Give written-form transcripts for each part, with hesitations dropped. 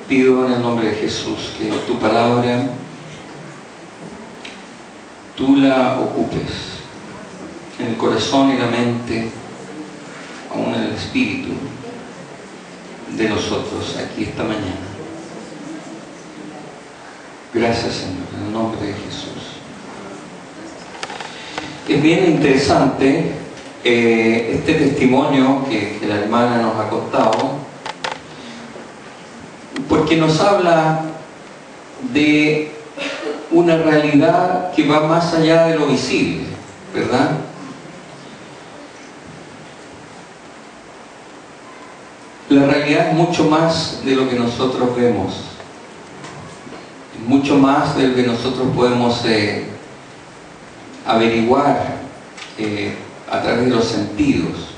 pido en el nombre de Jesús que tu palabra tú la ocupes en el corazón y la mente, aún en el espíritu de nosotros aquí esta mañana. Gracias, Señor, en el nombre de Jesús. Es bien interesante este testimonio que la hermana nos ha contado, porque nos habla de una realidad que va más allá de lo visible, ¿verdad? La realidad es mucho más de lo que nosotros vemos, mucho más de lo que nosotros podemos averiguar a través de los sentidos.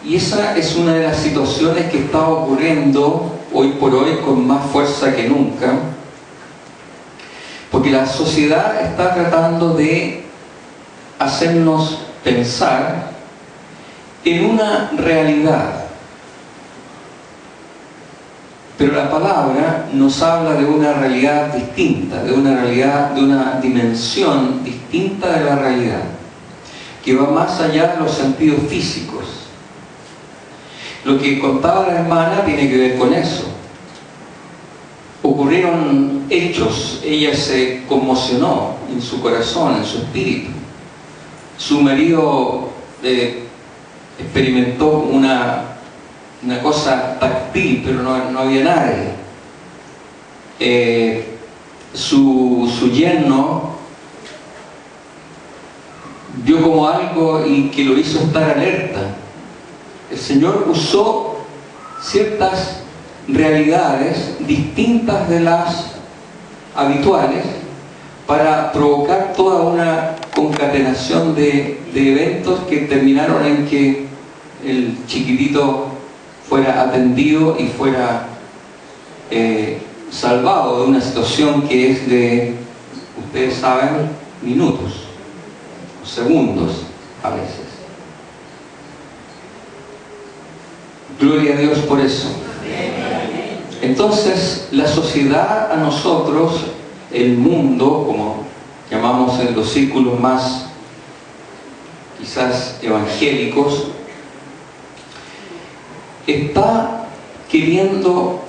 Y esa es una de las situaciones que está ocurriendo hoy por hoy con más fuerza que nunca, porque la sociedad está tratando de hacernos pensar en una realidad. Pero la palabra nos habla de una realidad distinta, de una realidad, de una dimensión distinta de la realidad, que va más allá de los sentidos físicos. Lo que contaba la hermana tiene que ver con eso. Ocurrieron hechos, ella se conmocionó en su corazón, en su espíritu. Su marido experimentó una cosa táctil, pero no había nadie. Su yerno vio como algo y que lo hizo estar alerta. El Señor usó ciertas realidades distintas de las habituales para provocar toda una concatenación de eventos que terminaron en que el chiquitito fuera atendido y fuera salvado de una situación que es de, ustedes saben, minutos, segundos a veces. Gloria a Dios por eso. Entonces, la sociedad a nosotros, el mundo, como llamamos en los círculos más quizás evangélicos, está queriendo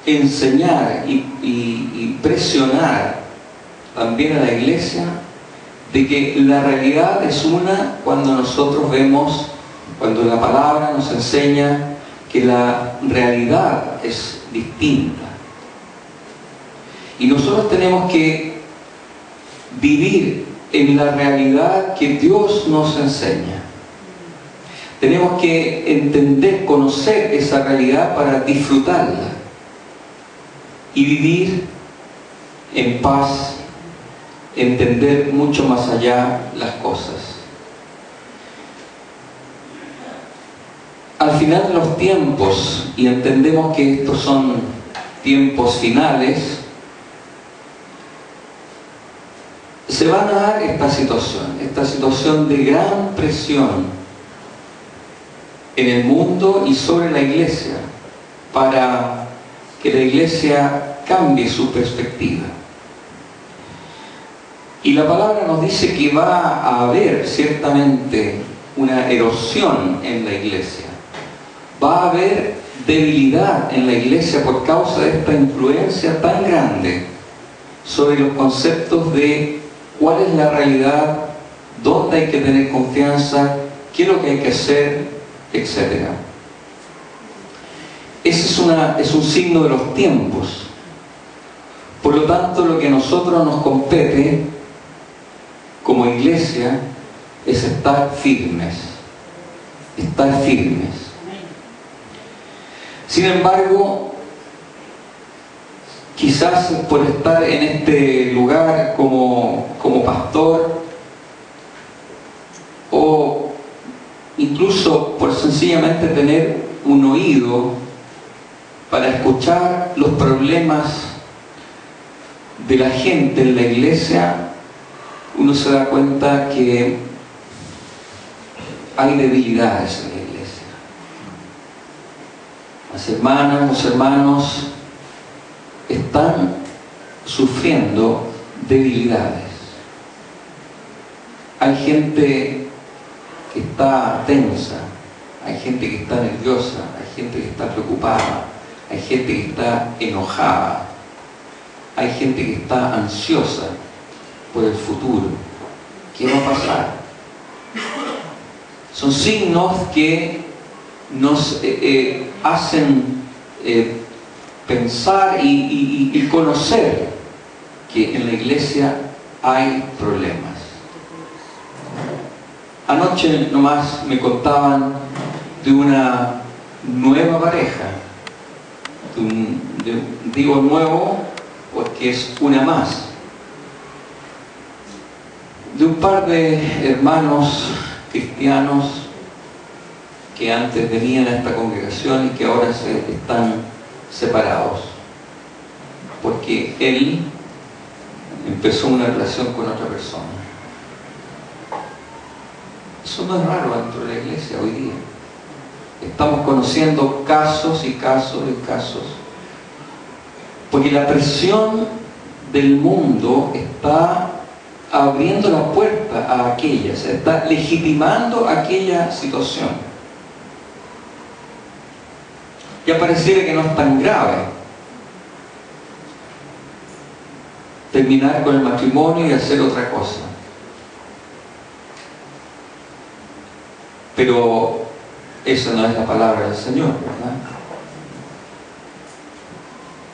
enseñar y presionar también a la iglesia de que la realidad es una cuando nosotros vemos, cuando la palabra nos enseña que la realidad es distinta. Y nosotros tenemos que vivir en la realidad que Dios nos enseña. Tenemos que entender, conocer esa realidad para disfrutarla y vivir en paz, entender mucho más allá las cosas. Al final de los tiempos, y entendemos que estos son tiempos finales, se van a dar esta situación de gran presión en el mundo y sobre la iglesia, para que la iglesia cambie su perspectiva. Y la palabra nos dice que va a haber ciertamente una erosión en la iglesia. Va a haber debilidad en la iglesia por causa de esta influencia tan grande sobre los conceptos de cuál es la realidad, dónde hay que tener confianza, qué es lo que hay que hacer, etc. Ese es un signo de los tiempos. Por lo tanto, lo que a nosotros nos compete como iglesia es estar firmes. Estar firmes. Sin embargo, quizás por estar en este lugar como pastor, o incluso por sencillamente tener un oído para escuchar los problemas de la gente en la iglesia, uno se da cuenta que hay debilidades en la iglesia. las hermanas, los hermanos están sufriendo debilidades. Hay gente que está tensa, hay gente que está nerviosa, hay gente que está preocupada, hay gente que está enojada, hay gente que está ansiosa por el futuro. ¿Qué va a pasar? Son signos que nos hacen pensar y conocer que en la iglesia hay problemas. Anoche nomás me contaban de una nueva pareja, digo nuevo porque es una más, de un par de hermanos cristianos que antes venían a esta congregación y que ahora están separados porque él empezó una relación con otra persona. Eso no es raro dentro de la iglesia hoy día. Estamos conociendo casos y casos y casos, porque la presión del mundo está abriendo la puerta a aquella, se está legitimando aquella situación. Ya pareciera que no es tan grave terminar con el matrimonio y hacer otra cosa. Pero esa no es la palabra del Señor, ¿verdad?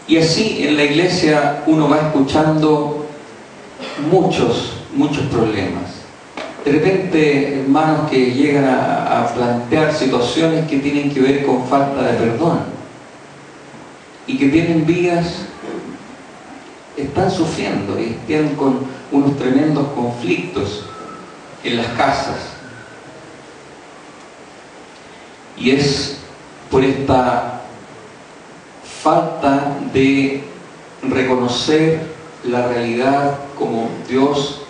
Y así en la iglesia uno va escuchando muchos problemas. De repente, hermanos que llegan a plantear situaciones que tienen que ver con falta de perdón y que tienen vidas, están sufriendo y están con unos tremendos conflictos en las casas. Y es por esta falta de reconocer la realidad como Dios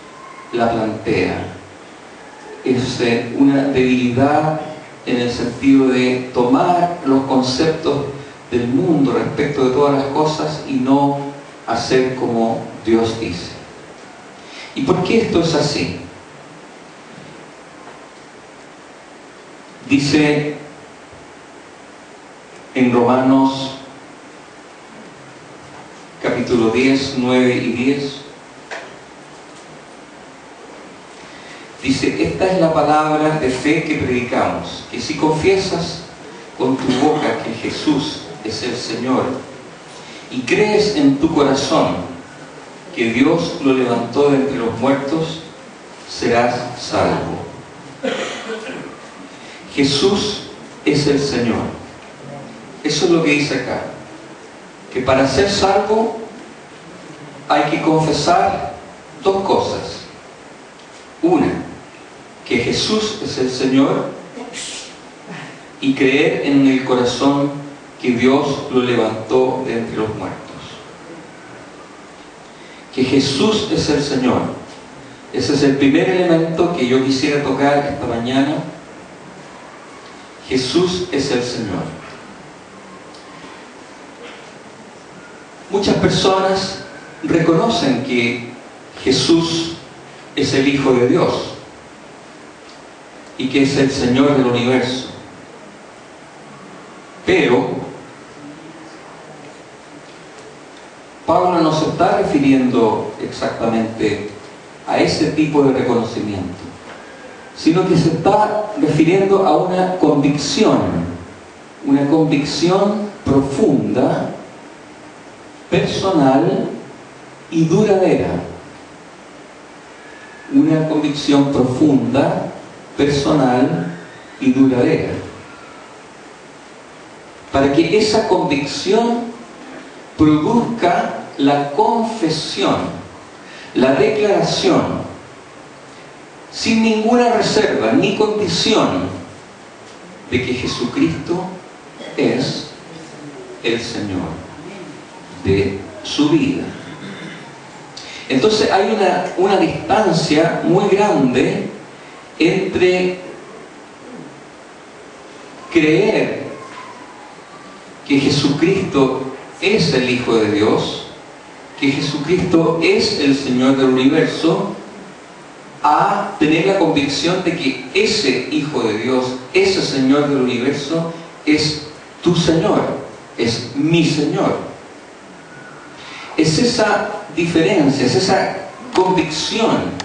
la plantea. Es una debilidad en el sentido de tomar los conceptos del mundo respecto de todas las cosas y no hacer como Dios dice. ¿Y por qué esto es así? Dice en Romanos capítulo 10, 9 y 10, dice: esta es la palabra de fe que predicamos, que si confiesas con tu boca que Jesús es el Señor y crees en tu corazón que Dios lo levantó de entre los muertos, serás salvo. Jesús es el Señor. Eso es lo que dice acá, que para ser salvo hay que confesar dos cosas. Una, que Jesús es el Señor, y creer en el corazón que Dios lo levantó de entre los muertos. Que Jesús es el Señor. Ese es el primer elemento que yo quisiera tocar esta mañana. Jesús es el Señor. Muchas personas reconocen que Jesús es el Hijo de Dios y que es el Señor del universo. Pero Pablo no se está refiriendo exactamente a ese tipo de reconocimiento, sino que se está refiriendo a una convicción profunda, personal y duradera. Una convicción profunda, personal y duradera. Para que esa convicción produzca la confesión, la declaración, sin ninguna reserva ni condición, de que Jesucristo es el Señor de su vida. Entonces hay una distancia muy grande entre creer que Jesucristo es el Hijo de Dios, que Jesucristo es el Señor del universo, a tener la convicción de que ese Hijo de Dios, ese Señor del universo, es tu Señor, es mi Señor. Es esa diferencia, es esa convicción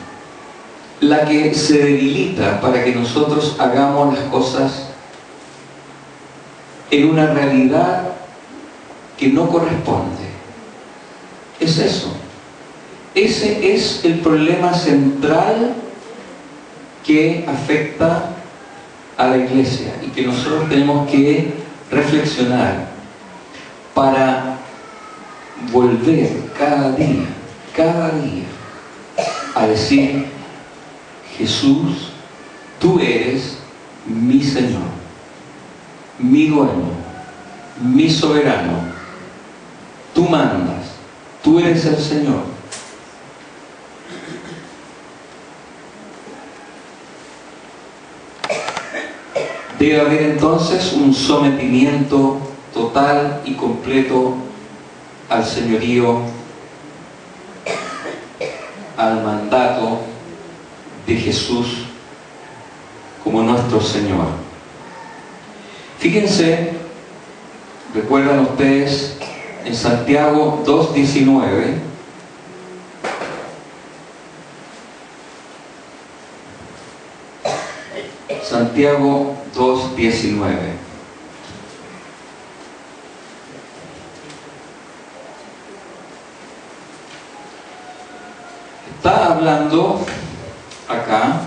la que se debilita para que nosotros hagamos las cosas en una realidad que no corresponde. Es eso. Ese es el problema central que afecta a la iglesia y que nosotros tenemos que reflexionar para volver cada día a decir: Jesús, tú eres mi Señor, mi dueño, mi soberano, tú mandas, tú eres el Señor. Debe haber entonces un sometimiento total y completo al señorío, al mandato de Jesús como nuestro Señor. Fíjense, recuerdan ustedes en Santiago 2:19, Santiago 2:19. Está hablando acá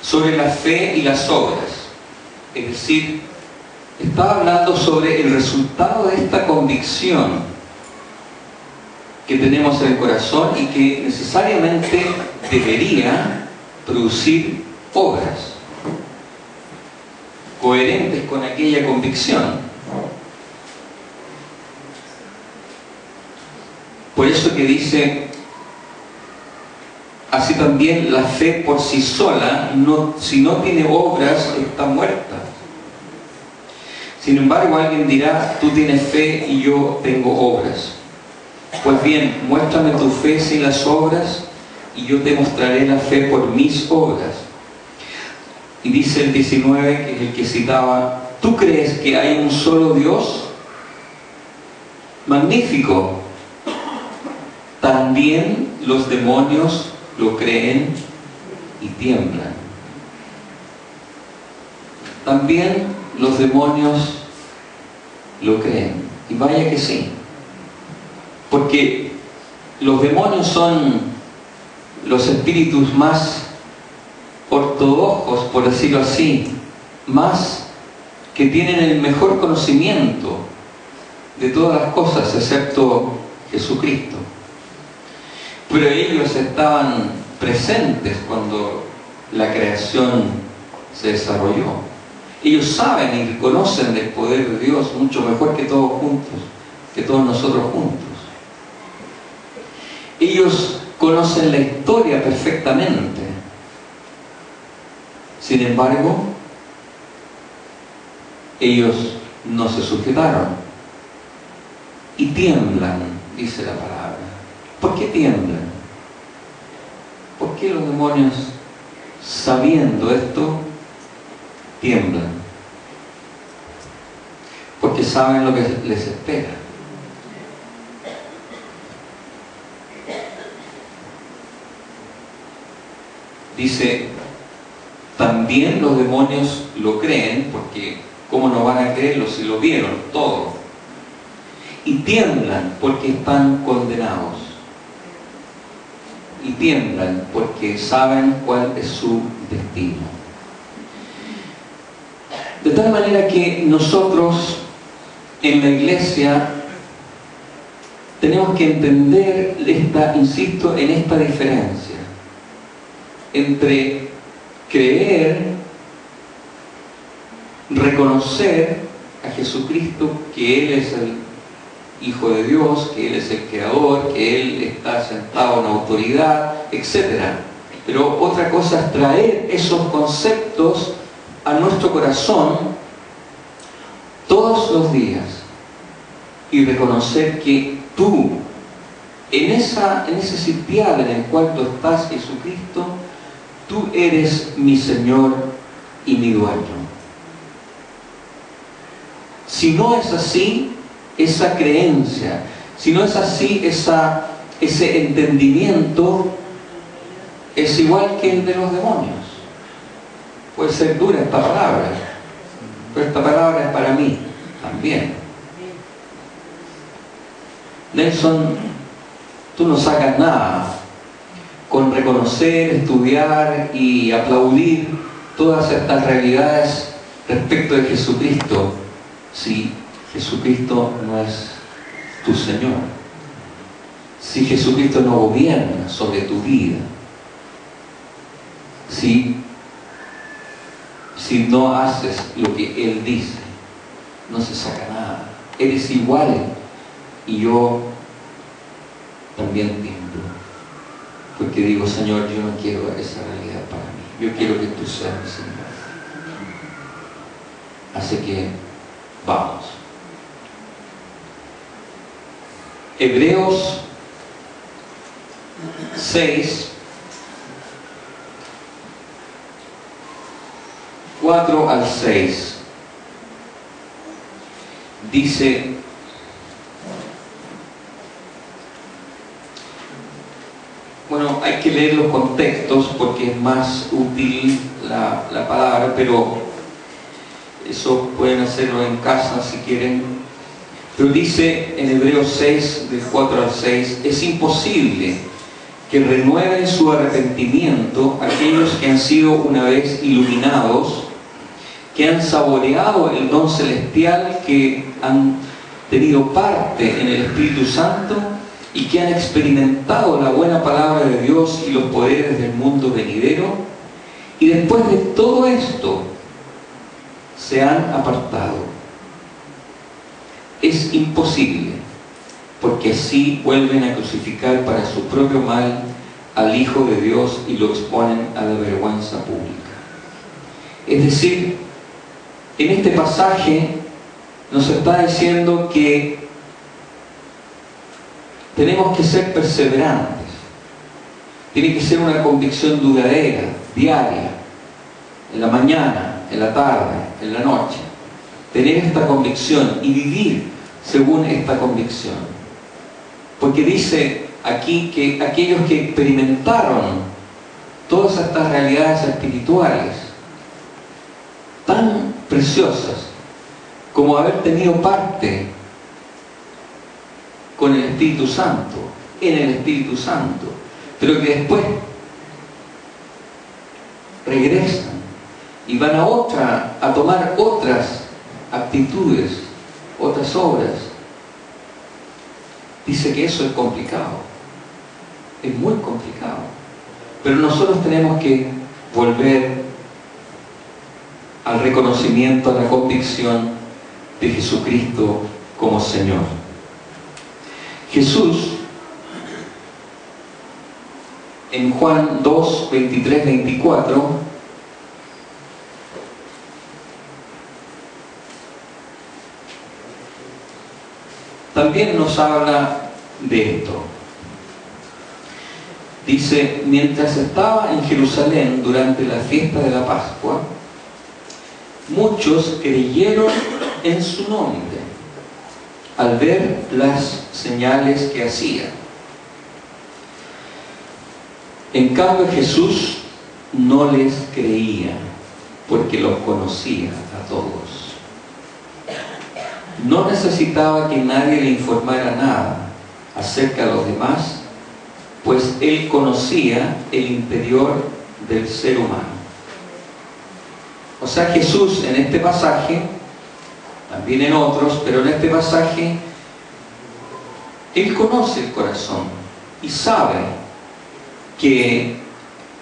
sobre la fe y las obras. Es decir, está hablando sobre el resultado de esta convicción que tenemos en el corazón y que necesariamente debería producir obras coherentes con aquella convicción. Por eso que dice: así también la fe por sí sola, si no tiene obras, está muerta. Sin embargo, alguien dirá: tú tienes fe y yo tengo obras. Pues bien, muéstrame tu fe sin las obras y yo te mostraré la fe por mis obras. Y dice el 19, que es el que citaba: ¿tú crees que hay un solo Dios? Magnífico. También los demonios lo creen y tiemblan. También los demonios lo creen. Y vaya que sí. Porque los demonios son los espíritus más ortodoxos, por decirlo así, más que tienen el mejor conocimiento de todas las cosas, excepto Jesucristo. Pero ellos estaban presentes cuando la creación se desarrolló. Ellos saben y conocen del poder de Dios mucho mejor que todos juntos, que todos nosotros juntos. Ellos conocen la historia perfectamente. Sin embargo, ellos no se sujetaron y tiemblan, dice la palabra. ¿Por qué tiemblan? ¿Por qué los demonios, sabiendo esto, tiemblan? Porque saben lo que les espera. Dice: también los demonios lo creen, porque ¿cómo no van a creerlo si lo vieron todo? Y tiemblan porque están condenados. Y tiemblan porque saben cuál es su destino. De tal manera que nosotros en la iglesia tenemos que entender insisto en esta diferencia entre creer, reconocer a Jesucristo, que Él es el Hijo de Dios, que Él es el Creador, que Él está sentado en autoridad, etc. Pero otra cosa es traer esos conceptos a nuestro corazón todos los días. y reconocer que tú, en ese sitial en el cual tú estás, Jesucristo, tú eres mi Señor y mi dueño. Si no es así, esa creencia, si no es así, ese entendimiento es igual que el de los demonios. Puede ser dura esta palabra, pero esta palabra es para mí también. Nelson, tú no sacas nada con reconocer, estudiar y aplaudir todas estas realidades respecto de Jesucristo, si Jesucristo no es tu Señor, si Jesucristo no gobierna sobre tu vida, si no haces lo que Él dice, no se saca nada. Eres igual y yo también tiemblo, porque digo, Señor, yo no quiero esa realidad para mí, yo quiero que tú seas mi Señor. Así que vamos. Hebreos 6, 4 al 6 dice: bueno, hay que leer los contextos porque es más útil la palabra, pero eso pueden hacerlo en casa si quieren. Pero dice en Hebreos 6, del 4 al 6, es imposible que renueven su arrepentimiento aquellos que han sido una vez iluminados, que han saboreado el don celestial, que han tenido parte en el Espíritu Santo y que han experimentado la buena palabra de Dios y los poderes del mundo venidero, y después de todo esto se han apartado. Es imposible, porque así vuelven a crucificar para su propio mal al Hijo de Dios y lo exponen a la vergüenza pública. Es decir, en este pasaje nos está diciendo que tenemos que ser perseverantes. Tiene que ser una convicción duradera, diaria, en la mañana, en la tarde, en la noche. Tener esta convicción y vivir según esta convicción. Porque dice aquí que aquellos que experimentaron todas estas realidades espirituales tan preciosas como haber tenido parte con el Espíritu Santo, en el Espíritu Santo, pero que después regresan y van a tomar otras actitudes, otras obras. Dice que eso es complicado, es muy complicado, pero nosotros tenemos que volver al reconocimiento, a la convicción de Jesucristo como Señor. Jesús, en Juan 2, 23, 24, también nos habla de esto. Dice: mientras estaba en Jerusalén durante la fiesta de la Pascua, muchos creyeron en su nombre al ver las señales que hacía. En cambio, Jesús no les creía porque los conocía a todos. No necesitaba que nadie le informara nada acerca de los demás, pues Él conocía el interior del ser humano. O sea, Jesús en este pasaje, también en otros, pero en este pasaje, Él conoce el corazón y sabe que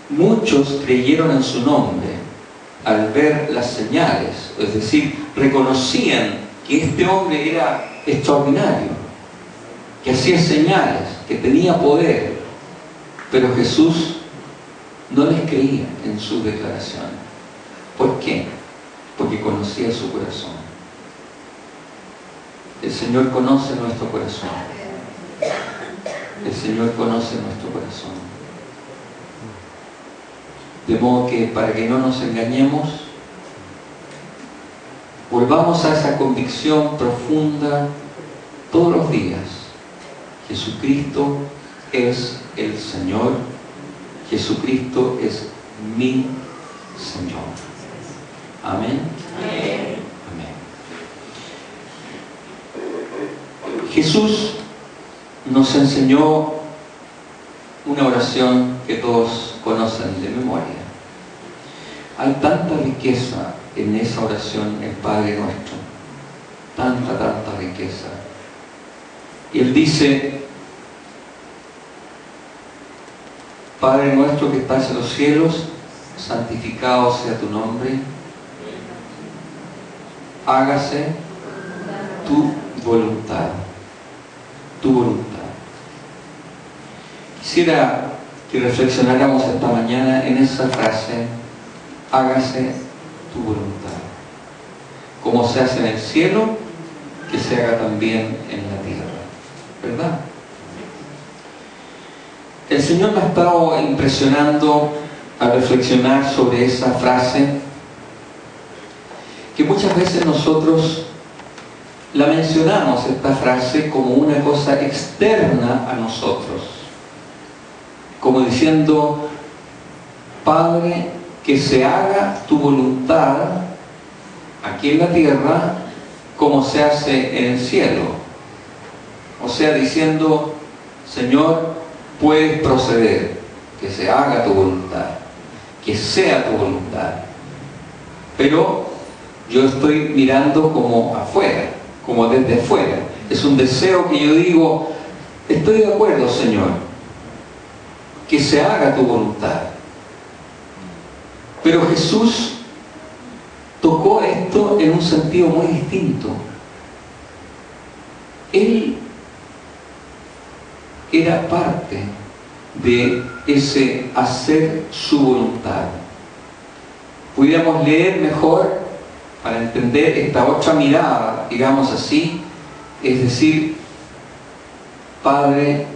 muchos creyeron en su nombre al ver las señales, es decir, reconocían que este hombre era extraordinario, que hacía señales, que tenía poder, pero Jesús no les creía en sus declaraciones. ¿Por qué? Porque conocía su corazón. El Señor conoce nuestro corazón. El Señor conoce nuestro corazón. De modo que para que no nos engañemos, volvamos a esa convicción profunda todos los días. Jesucristo es el Señor. Jesucristo es mi Señor. Amén. Amén. Amén. Jesús nos enseñó una oración que todos conocen de memoria. Hay tanta riqueza en esa oración, el Padre Nuestro. Tanta riqueza. Y Él dice: Padre nuestro que estás en los cielos, santificado sea tu nombre. Hágase tu voluntad. Tu voluntad. Quisiera que reflexionáramos esta mañana en esa frase: hágase tu voluntad. Como se hace en el cielo, que se haga también en la tierra. ¿Verdad? El Señor me ha estado impresionando a reflexionar sobre esa frase, que muchas veces nosotros la mencionamos, esta frase, como una cosa externa a nosotros, como diciendo: Padre, que se haga tu voluntad aquí en la tierra como se hace en el cielo. O sea, diciendo: Señor, puedes proceder, que se haga tu voluntad, que sea tu voluntad. Pero yo estoy mirando como afuera, como desde afuera. Es un deseo que yo digo: estoy de acuerdo, Señor, que se haga tu voluntad. Pero Jesús tocó esto en un sentido muy distinto. Él era parte de ese hacer su voluntad. Pudiéramos leer mejor para entender esta otra mirada, digamos así, es decir: Padre,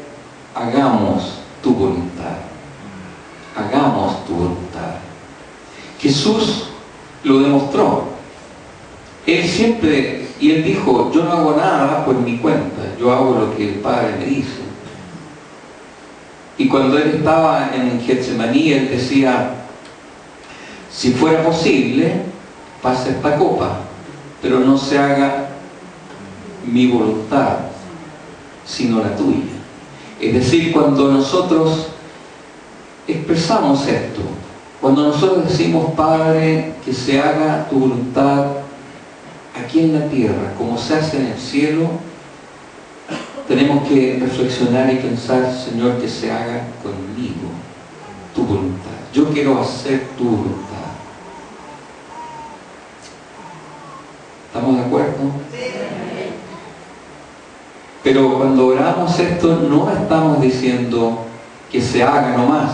hagamos tu voluntad. Hagamos tu voluntad. Jesús lo demostró. Él siempre, y Él dijo: yo no hago nada por mi cuenta, yo hago lo que el Padre me dice. Y cuando Él estaba en Getsemaní, Él decía: si fuera posible, pase esta copa, pero no se haga mi voluntad, sino la tuya. Es decir, cuando nosotros expresamos esto, cuando nosotros decimos: Padre, que se haga tu voluntad aquí en la tierra como se hace en el cielo, tenemos que reflexionar y pensar: Señor, que se haga conmigo tu voluntad. Yo quiero hacer tu voluntad. ¿Estamos de acuerdo? Pero cuando oramos esto, no estamos diciendo que se haga nomás.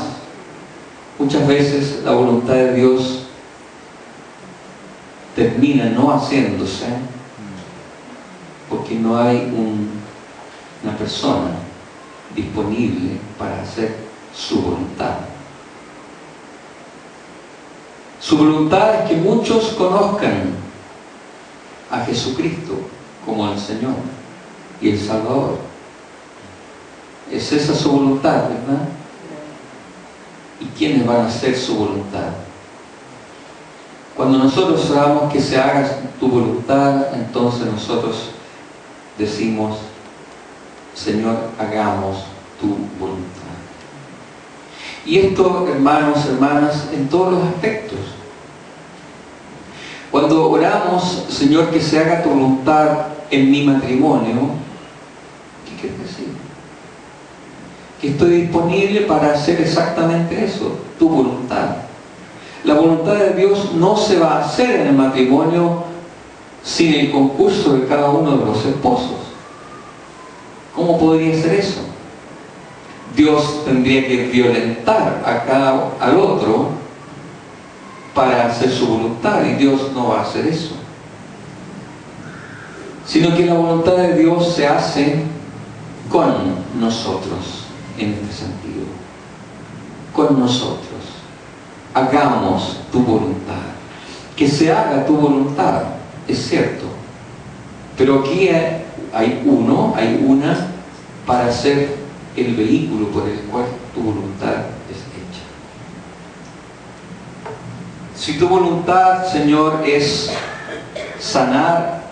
Muchas veces la voluntad de Dios termina no haciéndose porque no hay una persona disponible para hacer su voluntad. Su voluntad es que muchos conozcan a Jesucristo como el Señor y el Salvador. Es esa su voluntad, ¿verdad? ¿Y quiénes van a hacer su voluntad? Cuando nosotros oramos que se haga tu voluntad, entonces nosotros decimos: Señor, hagamos tu voluntad. Y esto, hermanos, hermanas, en todos los aspectos. Cuando oramos: Señor, que se haga tu voluntad en mi matrimonio, ¿qué quiere decir? Que estoy disponible para hacer exactamente eso, tu voluntad. La voluntad de Dios no se va a hacer en el matrimonio sin el concurso de cada uno de los esposos. ¿Cómo podría ser eso? Dios tendría que violentar al otro para hacer su voluntad, y Dios no va a hacer eso. sino que la voluntad de Dios se hace con nosotros en este sentido. Con nosotros. Hagamos tu voluntad. Que se haga tu voluntad, es cierto. Pero aquí hay una para ser el vehículo por el cual tu voluntad es hecha. Si tu voluntad, Señor, es sanar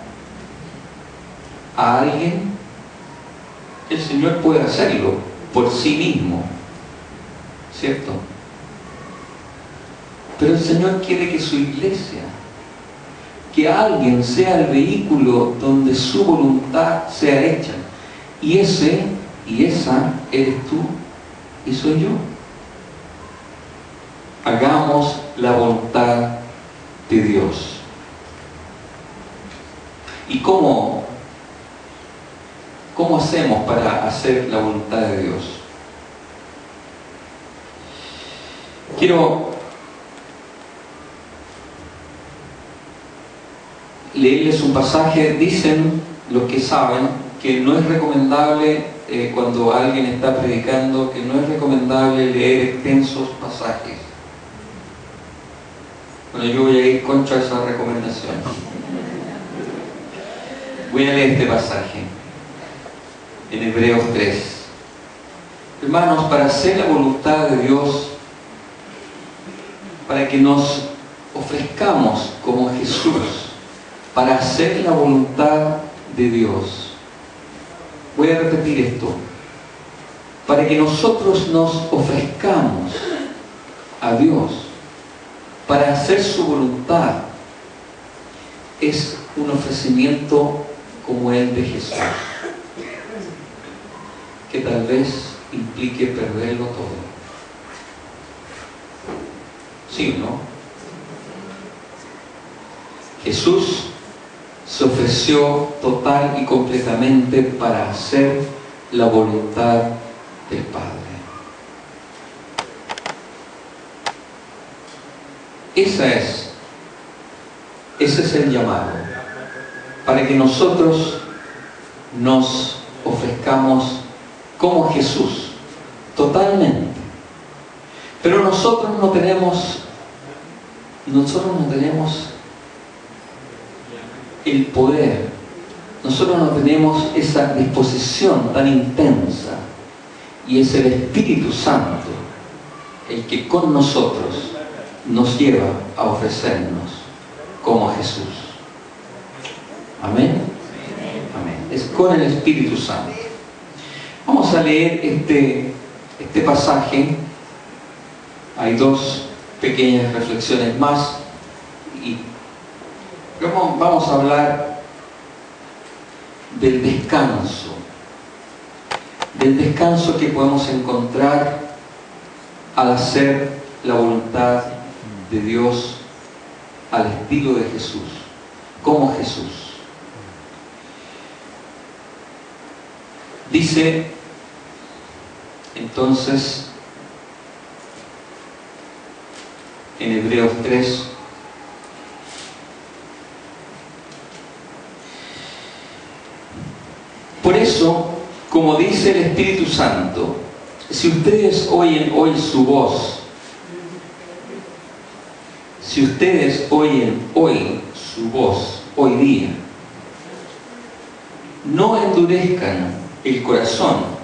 a alguien, el Señor puede hacerlo por sí mismo, ¿cierto? Pero el Señor quiere que su iglesia, que alguien sea el vehículo donde su voluntad sea hecha. Y ese y esa eres tú y soy yo. Hagamos la voluntad de Dios. ¿Y cómo hacemos para hacer la voluntad de Dios? Quiero leerles un pasaje. Dicen los que saben que no es recomendable, cuando alguien está predicando, que no es recomendable leer extensos pasajes. Bueno, yo voy a ir contra esa recomendación. Voy a leer este pasaje en Hebreos 3. Hermanos, para hacer la voluntad de Dios, para que nos ofrezcamos como Jesús, para hacer la voluntad de Dios. Voy a repetir esto. Para que nosotros nos ofrezcamos a Dios para hacer su voluntad, es un ofrecimiento como el de Jesús, que tal vez implique perderlo todo. ¿Sí o no? Jesús se ofreció total y completamente para hacer la voluntad del Padre. Ese es el llamado, para que nosotros nos ofrezcamos como Jesús, totalmente. Pero nosotros no tenemos el poder, nosotros no tenemos esa disposición tan intensa, y es el Espíritu Santo el que con nosotros nos lleva a ofrecernos como Jesús. Amén. Amén. Es con el Espíritu Santo. Vamos a leer este pasaje. Hay dos pequeñas reflexiones más y vamos a hablar del descanso que podemos encontrar al hacer la voluntad de Dios al estilo de Jesús, como Jesús. Dice entonces en Hebreos 3, por eso, como dice el Espíritu Santo, si ustedes oyen hoy su voz, si ustedes oyen hoy su voz, hoy día, no endurezcan el corazón,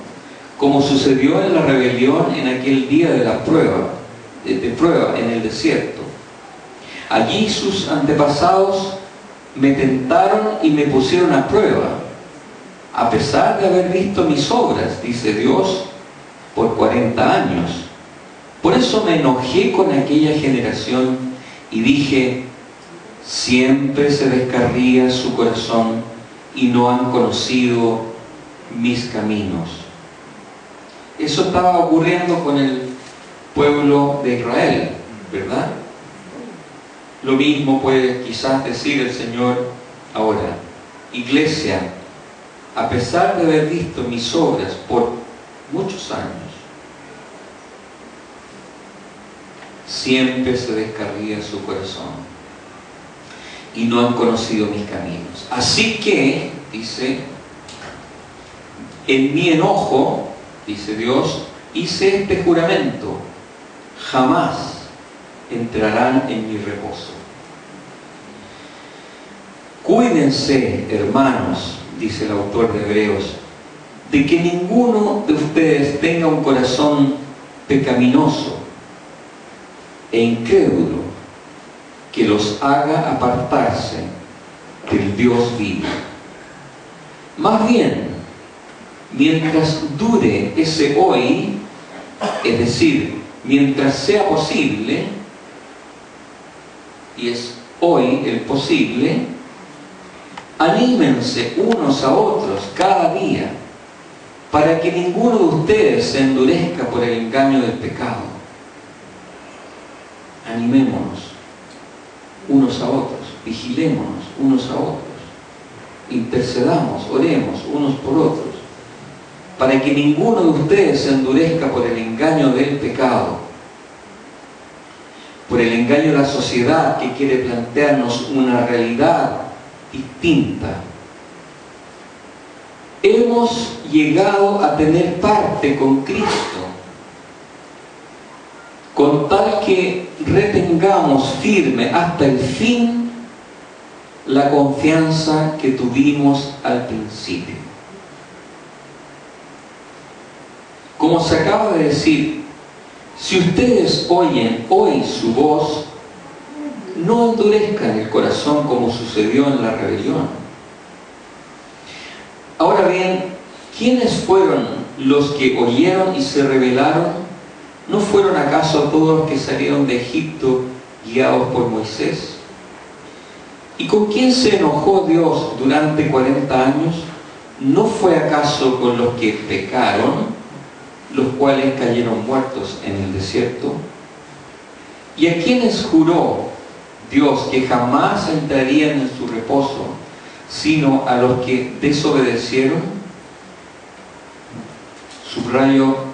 como sucedió en la rebelión en aquel día de la prueba en el desierto. Allí sus antepasados me tentaron y me pusieron a prueba, a pesar de haber visto mis obras, dice Dios, por 40 años. Por eso me enojé con aquella generación y dije, siempre se descarría su corazón y no han conocido mis caminos. Eso estaba ocurriendo con el pueblo de Israel, ¿verdad? Lo mismo puede quizás decir el Señor ahora. Iglesia, a pesar de haber visto mis obras por muchos años, siempre se descarría su corazón y no han conocido mis caminos. Así que dice, en mi enojo, dice Dios, hice este juramento, jamás entrarán en mi reposo. Cuídense, hermanos, dice el autor de Hebreos, de que ninguno de ustedes tenga un corazón pecaminoso e incrédulo que los haga apartarse del Dios vivo. Más bien, mientras dure ese hoy, es decir, mientras sea posible, y es hoy el posible, anímense unos a otros cada día, para que ninguno de ustedes se endurezca por el engaño del pecado. Animémonos unos a otros, vigilémonos unos a otros, intercedamos, oremos unos por otros, para que ninguno de ustedes se endurezca por el engaño del pecado, por el engaño de la sociedad que quiere plantearnos una realidad distinta. Hemos llegado a tener parte con Cristo, con tal que retengamos firme hasta el fin la confianza que tuvimos al principio. Como se acaba de decir, si ustedes oyen hoy su voz, no endurezcan el corazón como sucedió en la rebelión. Ahora bien, ¿quiénes fueron los que oyeron y se rebelaron? ¿No fueron acaso todos los que salieron de Egipto guiados por Moisés? ¿Y con quién se enojó Dios durante 40 años? ¿No fue acaso con los que pecaron, los cuales cayeron muertos en el desierto? ¿Y a quiénes juró Dios que jamás entrarían en su reposo, sino a los que desobedecieron? Subrayo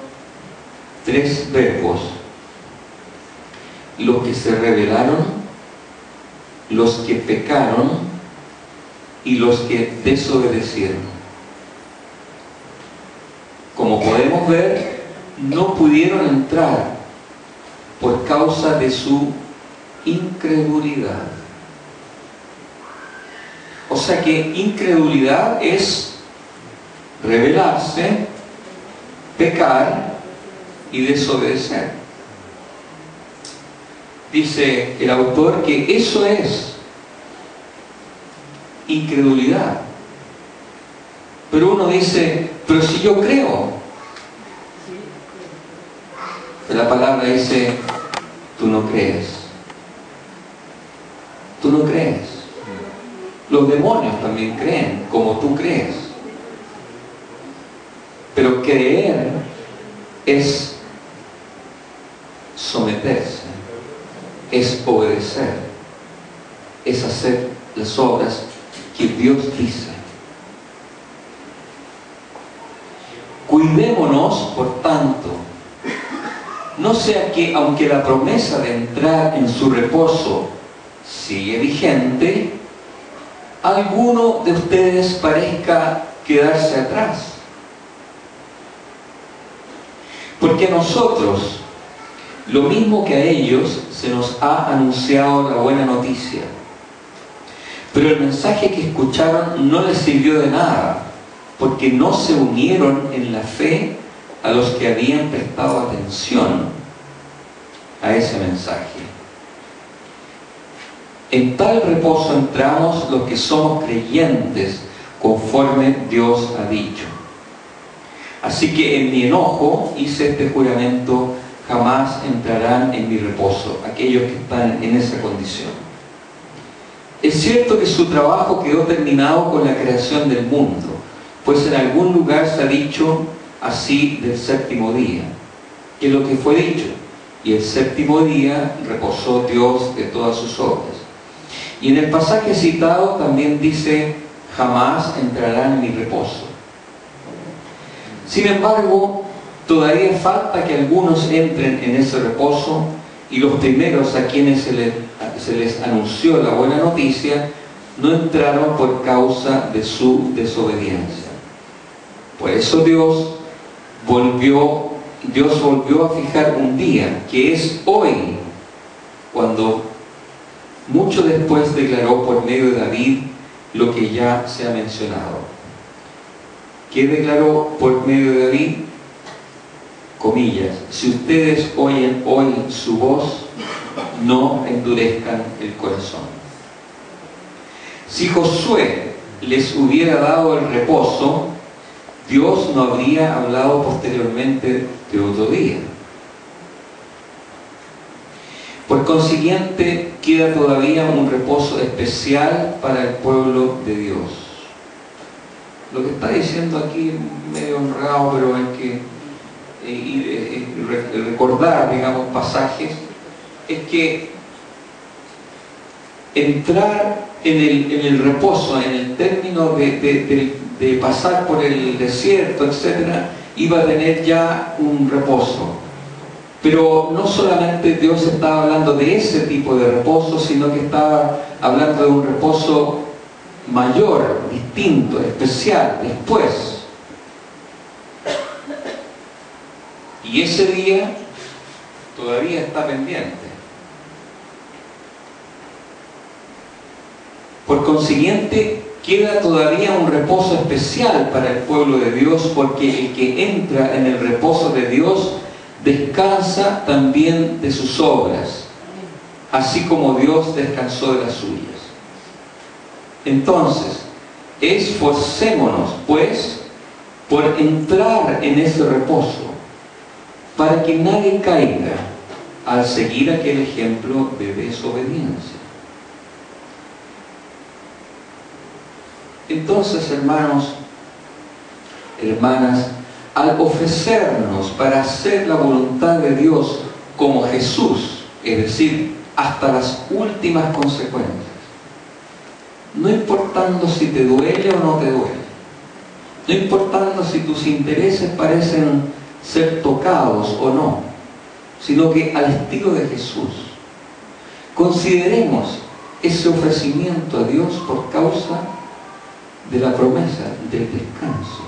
3 verbos: los que se rebelaron, los que pecaron y los que desobedecieron. Como podemos ver, no pudieron entrar por causa de su incredulidad. O sea que incredulidad es rebelarse, pecar y desobedecer. Dice el autor que eso es incredulidad. Pero uno dice, pero si yo creo. La palabra dice, tú no crees. Tú no crees. Los demonios también creen como tú crees. Pero creer es someterse, es obedecer, es hacer las obras que Dios dice. Cuidémonos, por tanto, no sea que, aunque la promesa de entrar en su reposo sigue vigente, alguno de ustedes parezca quedarse atrás. Porque a nosotros, lo mismo que a ellos, se nos ha anunciado la buena noticia. Pero el mensaje que escucharon no les sirvió de nada, porque no se unieron en la fe a los que habían prestado atención a ese mensaje. En tal reposo entramos los que somos creyentes, conforme Dios ha dicho. Así que en mi enojo hice este juramento, jamás entrarán en mi reposo aquellos que están en esa condición. Es cierto que su trabajo quedó terminado con la creación del mundo, pues en algún lugar se ha dicho así del séptimo día, que es lo que fue dicho, y el séptimo día reposó Dios de todas sus obras. Y en el pasaje citado también dice, jamás entrarán en mi reposo. Sin embargo, todavía falta que algunos entren en ese reposo, y los primeros a quienes se les anunció la buena noticia no entraron por causa de su desobediencia. Por eso Dios volvió a fijar un día, que es hoy, cuando mucho después declaró por medio de David lo que ya se ha mencionado. ¿Qué declaró por medio de David? Comillas: si ustedes oyen hoy su voz, no endurezcan el corazón. Si Josué les hubiera dado el reposo, Dios no habría hablado posteriormente de otro día. Por consiguiente, queda todavía un reposo especial para el pueblo de Dios. Lo que está diciendo aquí, medio honrado, pero hay que recordar, digamos, pasajes, es que entrar en el reposo, en el término de pasar por el desierto, etc., iba a tener ya un reposo. Pero no solamente Dios estaba hablando de ese tipo de reposo, sino que estaba hablando de un reposo mayor, distinto, especial, después. Y ese día todavía está pendiente. Por consiguiente, queda todavía un reposo especial para el pueblo de Dios, porque el que entra en el reposo de Dios descansa también de sus obras, así como Dios descansó de las suyas. Entonces, esforcémonos, pues, por entrar en ese reposo, para que nadie caiga al seguir aquel ejemplo de desobediencia. Entonces, hermanos, hermanas, al ofrecernos para hacer la voluntad de Dios como Jesús, es decir, hasta las últimas consecuencias, no importando si te duele o no te duele, no importando si tus intereses parecen ser tocados o no, sino que al estilo de Jesús, consideremos ese ofrecimiento a Dios por causa de la promesa del descanso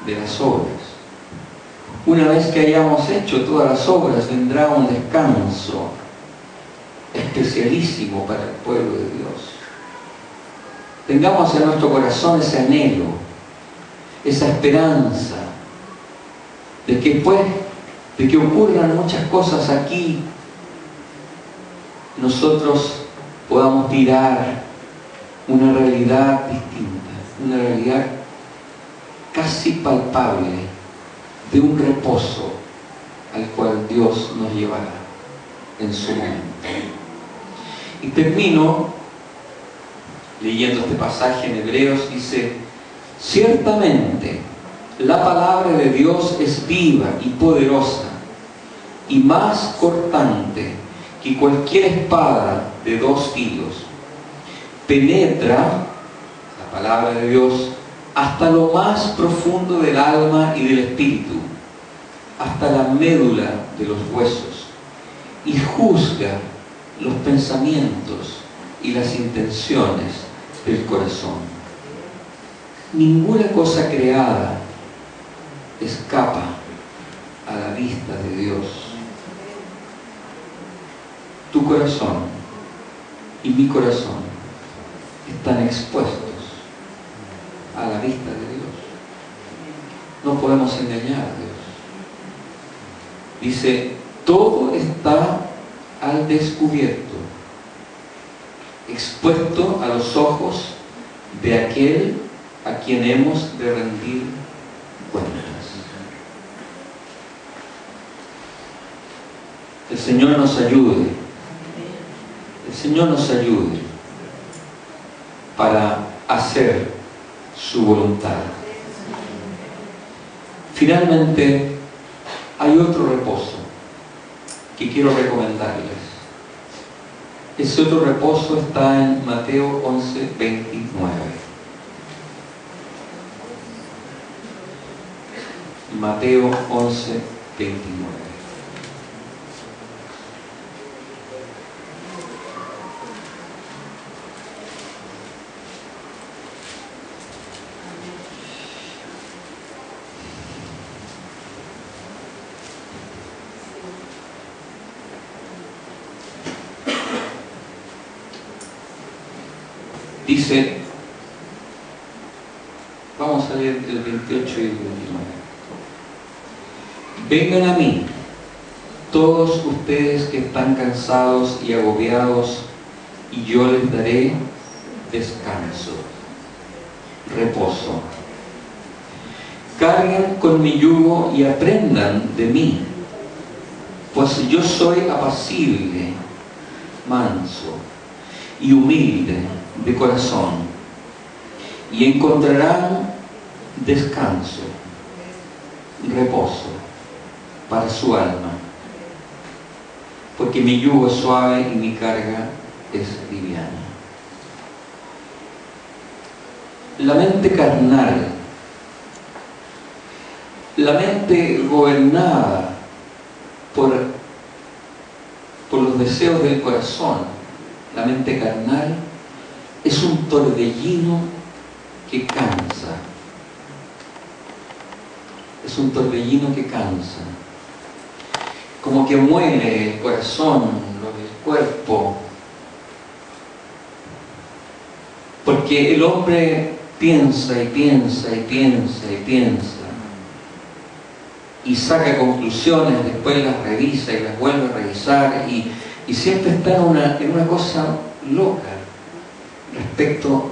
de las obras. Una vez que hayamos hecho todas las obras, vendrá un descanso especialísimo para el pueblo de Dios. Tengamos en nuestro corazón ese anhelo, esa esperanza de que después de que ocurran muchas cosas aquí, nosotros podamos mirar una realidad distinta, una realidad casi palpable de un reposo al cual Dios nos llevará en su momento. Y termino leyendo este pasaje en Hebreos. Dice: ciertamente la palabra de Dios es viva y poderosa y más cortante que cualquier espada de dos filos. Penetra, la palabra de Dios, hasta lo más profundo del alma y del espíritu, hasta la médula de los huesos, y juzga los pensamientos y las intenciones del corazón. Ninguna cosa creada escapa a la vista de Dios. Tu corazón y mi corazón están expuestos a la vista de Dios. No podemos engañar a Dios. Dice: todo está al descubierto, expuesto a los ojos de aquel a quien hemos de rendir cuentas. El Señor nos ayude. El Señor nos ayude para hacer su voluntad. Finalmente, hay otro reposo que quiero recomendarles. Ese otro reposo está en Mateo 11:29. Mateo 11:29. Dice, vamos a leer el 28 y el 29. Vengan a mí, todos ustedes que están cansados y agobiados, y yo les daré descanso, reposo. Carguen con mi yugo y aprendan de mí, pues yo soy apacible, manso y humilde de corazón, y encontrarán descanso, reposo para su alma, porque mi yugo es suave y mi carga es liviana. La mente carnal, la mente gobernada por los deseos del corazón, la mente carnal, es un torbellino que cansa. Es un torbellino que cansa. Como que muele el corazón, el cuerpo. Porque el hombre piensa y piensa y piensa y piensa. Y saca conclusiones, después las revisa y las vuelve a revisar y siempre está en una cosa loca respecto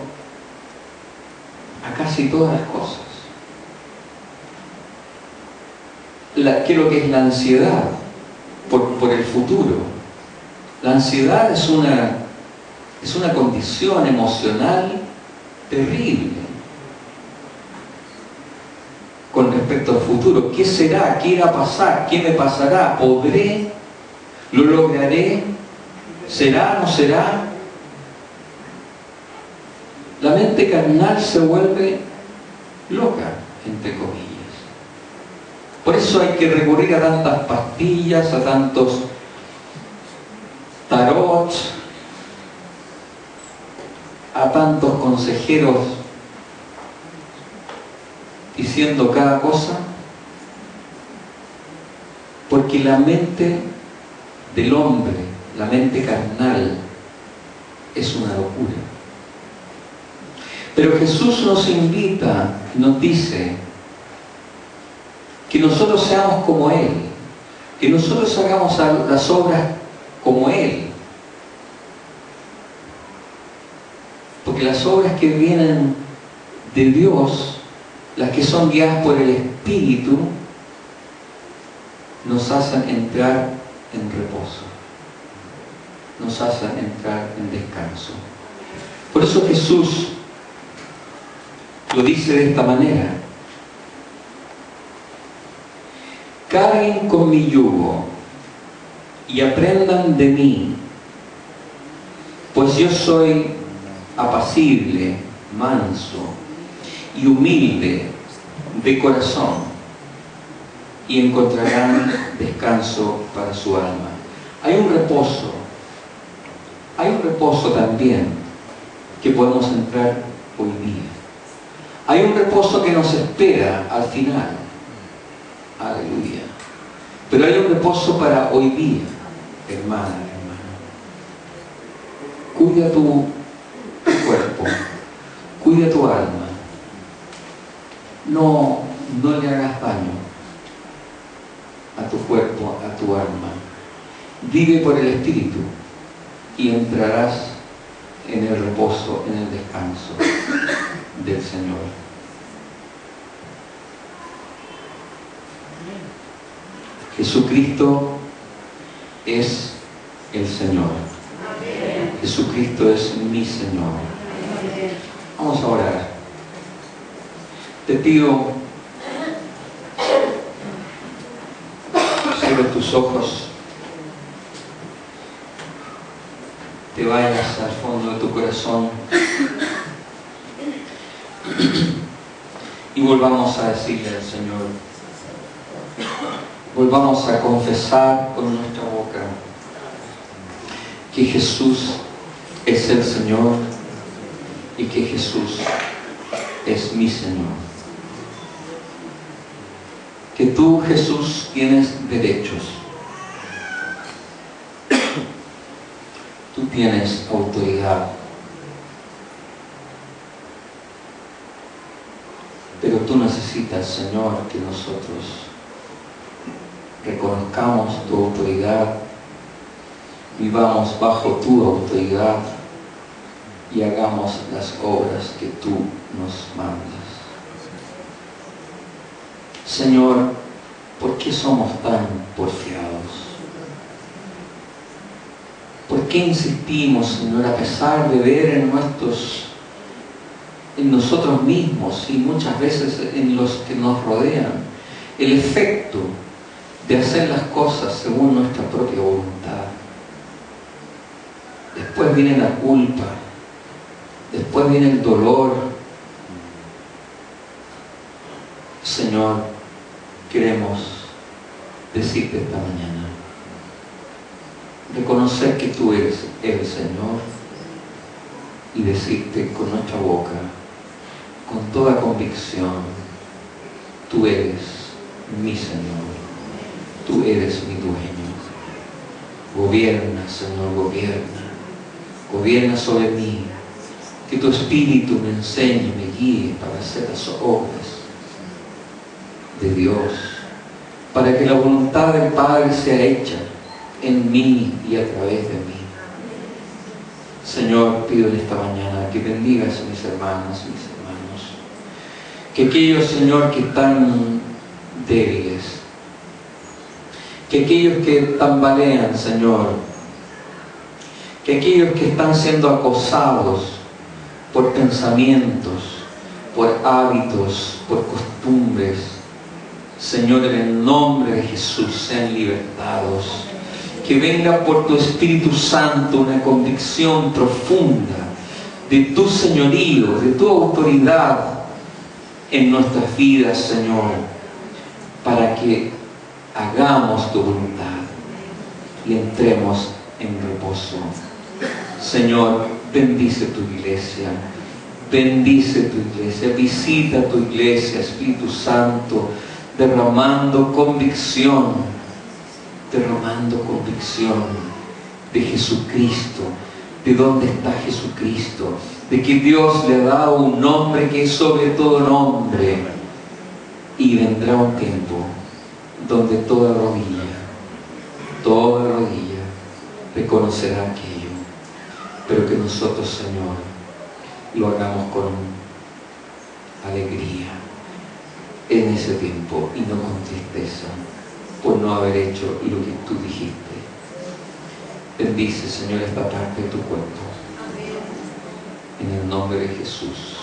a casi todas las cosas. ¿Qué es lo que es la ansiedad? Por el futuro. La ansiedad es una condición emocional terrible con respecto al futuro. ¿Qué será? ¿Qué irá a pasar? ¿Qué me pasará? ¿Podré? ¿Lo lograré? ¿Será? ¿No será? La mente carnal se vuelve loca, entre comillas. Por eso hay que recurrir a tantas pastillas, a tantos tarots, a tantos consejeros diciendo cada cosa, porque la mente del hombre, la mente carnal, es una locura. Pero Jesús nos invita, nos dice que nosotros seamos como Él, que nosotros hagamos las obras como Él. Porque las obras que vienen de Dios, las que son guiadas por el Espíritu, nos hacen entrar en reposo, nos hacen entrar en descanso. Por eso Jesús lo dice de esta manera: carguen con mi yugo y aprendan de mí, pues yo soy apacible, manso y humilde de corazón, y encontrarán descanso para su alma. Hay un reposo también que podemos entrar hoy día. Hay un reposo que nos espera al final. Aleluya. Pero hay un reposo para hoy día, hermana, hermano. Cuida tu cuerpo, cuida tu alma. No le hagas daño a tu cuerpo, a tu alma. Vive por el Espíritu y entrarás en el reposo, en el descanso del Señor. Jesucristo es el Señor. Jesucristo es mi Señor. Vamos a orar. Te pido, cierra tus ojos, te vayas al fondo de tu corazón y volvamos a decirle al Señor, volvamos a confesar con nuestra boca que Jesús es el Señor y que Jesús es mi Señor. Que tú, Jesús, tienes derechos. Tú tienes autoridad. tú necesitas, Señor, que nosotros reconozcamos tu autoridad, vivamos bajo tu autoridad y hagamos las obras que tú nos mandas. Señor, ¿por qué somos tan porfiados? ¿Por qué insistimos, Señor, a pesar de ver en nosotros mismos y muchas veces en los que nos rodean, el efecto de hacer las cosas según nuestra propia voluntad? Después viene la culpa, después viene el dolor. Señor, queremos decirte esta mañana, reconocer que tú eres el Señor y decirte con nuestra boca, con toda convicción, tú eres mi Señor, tú eres mi dueño. Gobierna, Señor, gobierna sobre mí, que tu Espíritu me enseñe, me guíe para hacer las obras de Dios, para que la voluntad del Padre sea hecha en mí y a través de mí. Señor, pido en esta mañana que bendigas a mis hermanas y mis hermanos, que aquellos, Señor, que están débiles, que aquellos que tambalean, Señor, que aquellos que están siendo acosados por pensamientos, por hábitos, por costumbres, Señor, en el nombre de Jesús sean libertados. Que venga por tu Espíritu Santo una convicción profunda de tu señorío, de tu autoridad en nuestras vidas, Señor, para que hagamos tu voluntad y entremos en reposo. Señor, bendice tu iglesia, visita tu iglesia, Espíritu Santo, derramando convicción de Jesucristo, de dónde está Jesucristo, de que Dios le ha dado un nombre que es sobre todo nombre, y vendrá un tiempo donde toda rodilla reconocerá aquello, pero que nosotros, Señor, lo hagamos con alegría en ese tiempo y no con tristeza por no haber hecho lo que tú dijiste. Bendice, Señor, esta parte de tu cuerpo. En el nombre de Jesús.